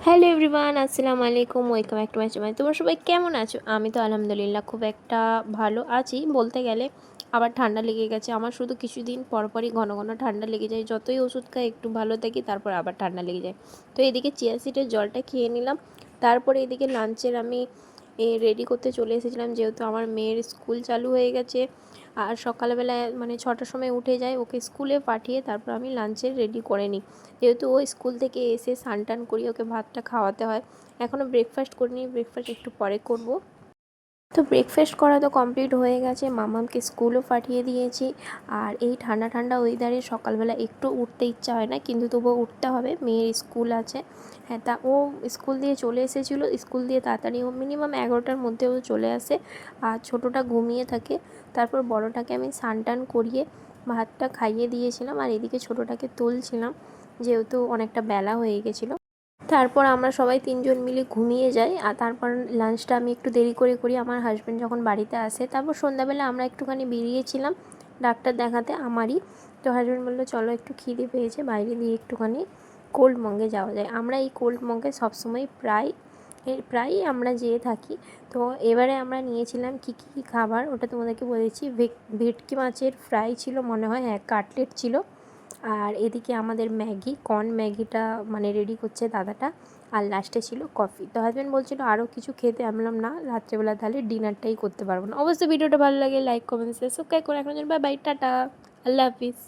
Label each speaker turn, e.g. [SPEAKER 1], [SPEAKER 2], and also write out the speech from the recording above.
[SPEAKER 1] Hello everyone, আসসালামু আলাইকুম। Welcome back to my channel. তোমরা সবাই কেমন আছো? আমি তো আলহামদুলিল্লাহ খুব একটা ভালো আছি বলতে গেলে। আবার ঠান্ডা লেগে গেছে আমার, শুধু কিছুদিন পরপরই ঘন ঘন ঠান্ডা লেগে যায়। যতই ওষুধ খাই একটু ভালো থাকি, তারপর আবার ঠান্ডা লেগে যায়। তো এদিকে চিয়া সিডের জলটা খেয়ে নিলাম। তারপরে এদিকে লাঞ্চের আমি রেডি করতে চলে এসেছিলাম, যেহেতু আমার মেয়ের স্কুল চালু হয়ে গেছে। আর সকালবেলায় মানে 6টার সময় উঠে যায়, ওকে স্কুলে পাঠিয়ে তারপর আমি লাঞ্চের রেডি করে নিই। যেহেতু ও স্কুল থেকে এসে স্নান টান করিয়ে ওকে ভাতটা খাওয়াতে হয়। এখনও ব্রেকফাস্ট করিনি, ব্রেকফাস্ট একটু পরে করব। তো ব্রেকফাস্ট করা তো কমপ্লিট হয়ে গেছে, মামামকে স্কুলও পাঠিয়ে দিয়েছি। আর এই ঠান্ডা ঠান্ডা ওয়েদারে সকালবেলা একটু উঠতে ইচ্ছা হয় না, কিন্তু তবুও উঠতে হবে, মেয়ের স্কুল আছে। হ্যাঁ, তা ও স্কুল দিয়ে চলে এসেছিলো। স্কুল দিয়ে তাড়াতাড়ি ও মিনিমাম 11টার মধ্যে ও চলে আসে। আর ছোটোটা ঘুমিয়ে থাকে। তারপর বড়োটাকে আমি স্নান টান করিয়ে ভাতটা খাইয়ে দিয়েছিলাম, আর এদিকে ছোটোটাকে তুলছিলাম, যেহেতু অনেকটা বেলা হয়ে গেছিলো। তারপর আমরা সবাই 3জন মিলে ঘুমিয়ে যাই। আর তারপর লাঞ্চটা আমি একটু দেরি করে করি, আমার হাজব্যান্ড যখন বাড়িতে আসে। তারপর সন্ধ্যাবেলা আমরা একটুখানি বেরিয়েছিলাম ডাক্তার দেখাতে আমারই। তো হাজব্যান্ড বললো চলো একটু খিদে পেয়েছে, বাইরে দিয়ে একটুখানি কোল্ড মঙ্গে যাওয়া যায়। আমরা এই কোল্ড মঙ্গে সবসময় প্রায়ই আমরা যেয়ে থাকি। তো এবারে আমরা নিয়েছিলাম কী কী খাবার ওটা তোমাদেরকে বলেছি। ভেটকি মাছের ফ্রাই ছিল মনে হয়, হ্যাঁ কাটলেট ছিল। আর এদিকে আমাদের ম্যাগি, কর্ন ম্যাগিটা মানে রেডি করছে দাদাটা। আর লাস্টে ছিল কফি। তো হাজব্যান্ড বলছিল আরও কিছু খেতে, আমি বললাম না, রাত্রেবেলা তাহলে ডিনারটাই করতে পারবো না। অবশ্যই ভিডিওটা ভালো লাগে লাইক কমেন্ট সাবস্ক্রাইব করে এখন বাই বাই, টাটা, আল্লাহ হাফিজ।